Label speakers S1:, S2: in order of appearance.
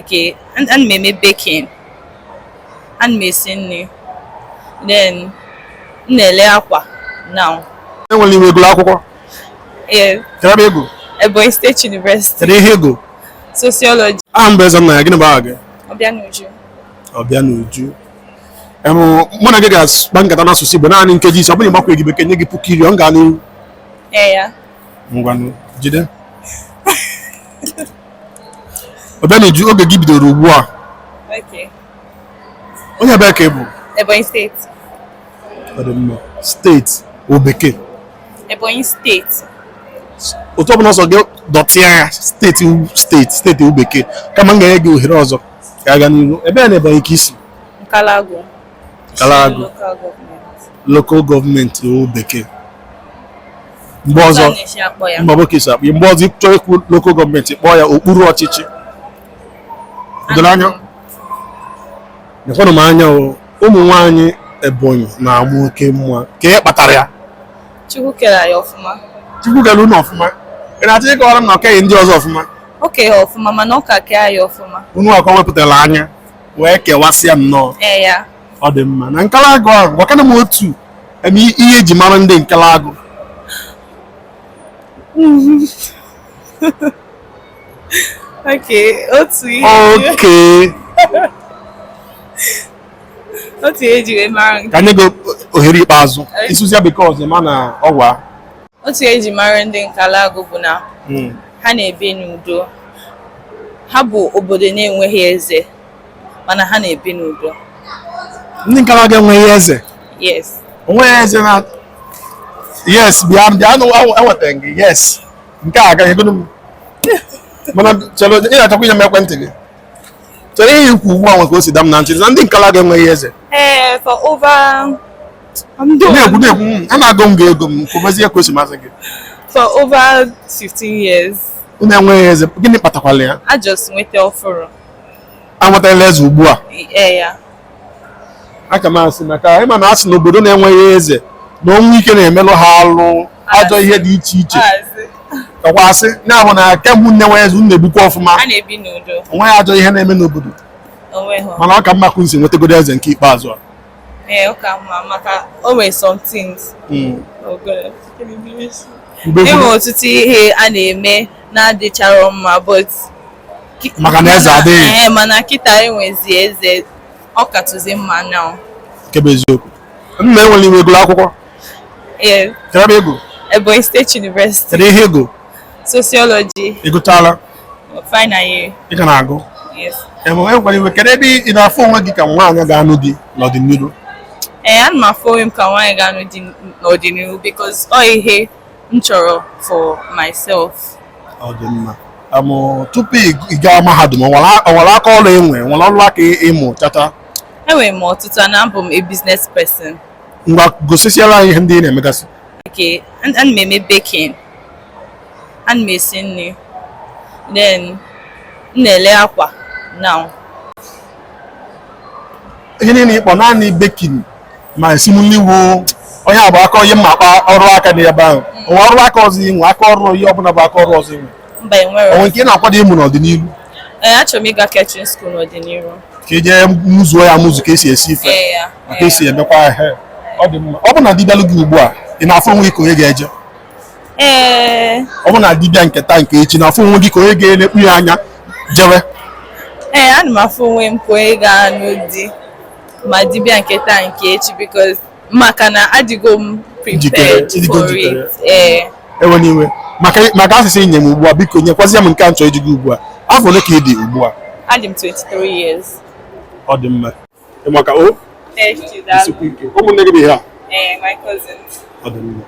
S1: Okay, and maybe baking and missing then nele aqua now.
S2: Enwere iwe gụrụ akwụkwọ.
S1: Yeah.
S2: Kere ego.
S1: Ebonyi State University.
S2: Kere ihe ego.
S1: Sociology.
S2: Mbe eze na ya gịnị bụ aha gị?
S1: Obianuju.
S2: Obianuju. Mụ na gị ga-akpa nkata n'asụsụ Igbo naanị nkeji ise ọ bụrụ ịgbakwa gị bekee nye gị puku iri ọ ga n'ihu.
S1: Yeah.
S2: Ngwanụ jide. Obianuju oge gị bidoro ugbu a.
S1: Okay.
S2: Onye ebe ka ị bụ?
S1: Ebonyi State.
S2: Ọ dị mma. Steeti o bekee.
S1: Ebonyi State.
S2: Otu ọbụla ọzọ gị dọtịa ya steeti o bekee kama m ga-enye gị ohere ọzọ ka aga n'ihu. Ebe a na Ebonyi ka isi?
S1: Nkalagu.
S2: Nkalagu. Local government o bekee. Mgbe ọzọ mba nwoke si akpọ mgbe ọzọ ịchọọ ikwu local gọọmenti kpọọ ya okpuru ọchịchị. Doro anya nekwanụ m anya ụmụ nwaanyị Ebonyi na-amụ oke mma ka e kpatara ya.
S1: Chukwu kere ya ọfụma.
S2: Chukwu kere unu ọfụma. Ị na-achọ ịkọwara m na ọkeghị ndị ọzọ ọfụma?
S1: O kee ya ọfụma mana ọ ka kee ya ọfụma.
S2: Unu ọkọ wepụtara anya wee kewasịa nnọọ.
S1: Ya.
S2: Ọ dị mma na Nkalagu ahụ gwakana m otu ihe eji mara ndị Nkalagu.
S1: Okay, otu ihe.
S2: Okay.
S1: Otu ihe eji mara
S2: ka nye gị ohere ikpeazụ isụzia bekee ọzọ ma na ọwa.
S1: Otu ihe eji mara ndị Nkalagu bụ na ha na-ebi n'udo. Ha bụ obodo na-enweghị eze mana ha na-ebi n'udo.
S2: Ndị Nkalagu enweghị eze?
S1: Yes.
S2: Onweghị eze na yes bịa ewetara gị yes nke a agaghị ego m mana chọrọ ị na-achọkwa inye m ekwentị gị chọrọ ihe ikwu ugbu a nwe ka o si dam na ntị na ndị Nkalagu enweghị eze.
S1: For over
S2: na-ekwu a na-agụ m gị ego m kwubezie ka o si masị gị.
S1: For over 15 years.
S2: Unu enweghị eze gịnị kpatakwala ya?
S1: I just nweta ọfụrụ.
S2: Anwetala eze ugbu a?
S1: Yeah.
S2: Aka m asị maka ịma na asị na obodo na-enweghị eze na ọnwụ ike na-emelụ ha alụ ajọ ihe dị iche iche. Kakwa asị na-abụ na kemgbe nne nwe eze unu na-ebikwa ọfụma.
S1: A na-ebi n'udo.
S2: Onweghị ajọ ihe na-eme n'obodo. Mana ọ ka mma ka unu si nwetagodo eze nke ikpeazụ a.
S1: Ọ ka mma maka o nwere some things. Enwe ọtụtụ ihe a na-eme na-adịchara mma but
S2: maka na eze adịghị.
S1: Mana kịta enwezi eze ọ katụzi mma now.
S2: Nke bụ eziokwu. Nna enwere iwe gụrụ akwụkwọ? Kere ego?
S1: Ebonyi State University.
S2: Kere ihe ego?
S1: Sociology.
S2: Ị gụchala?
S1: Final year.
S2: Ị ka na-agụ?
S1: Yes.
S2: Enwere iwe kere ebe ị na-afụ onwe gị ka nwaanyị ga-anụ di n'ọdịnihu?
S1: Ana m afụ onwe m ka nwaanyị ga-anụ di n'ọdịnihu because ọ ihe m chọrọ for myself.
S2: Ọ dị mma. Tupu ị gaa mahadum ọ nwere aka ọrụ nwere ọrụ aka ịmụ chata?
S1: Enwere m ọtụtụ na abụ m a business person.
S2: Ngwa gosisiara anyị ihe ndị ị na-emegasị.
S1: Okay, and maybe baking and missing then nele aqua now.
S2: Ihe niile ịkpọ naanị baking ma esimuliwo onye abụ aka onye mma akpa ọrụ aka dị ebe ahụ. Onwe ọrụ aka ọzọ inwe aka ọrụ ihe ọbụla bụ aka ọrụ ọzọ inwe.
S1: Mba enwere.
S2: Onwe nke ị na-akwado ịmụ n'ọdịnihu?
S1: Achọrọ m ịga catering school n'ọdịnihu.
S2: Ka e jee mụzuo ya amụzụ ka esi esi ife. Ka esi emekwa ihe. Ọ dị mma. Ọ bụ na dibịa gị ugbu a ị na-afụ onwe gị ka onye ga-eje? Ọ bụ na dibịa nke taa nke echi na-afụ onwe gị ka onye ga-elekpu ya anya jewe?
S1: Ana m afụ onwe m ka onye ga-anụ di ma dibịa nke taa nke echi because maka na adịgo m prepared for it.
S2: Ewe n'iwe maka asịsị inye m ugbu a biko nyekwazie m nke a nchọ iji gị ugbu a. Afọ ole ka ị dị ugbu a?
S1: Adị m 23 years.
S2: Ọ dị mma. Maka o?
S1: Thank you, Dad.
S2: Ụmụnne gị bụ ihe a?
S1: My cousins.
S2: Ọ dị mma.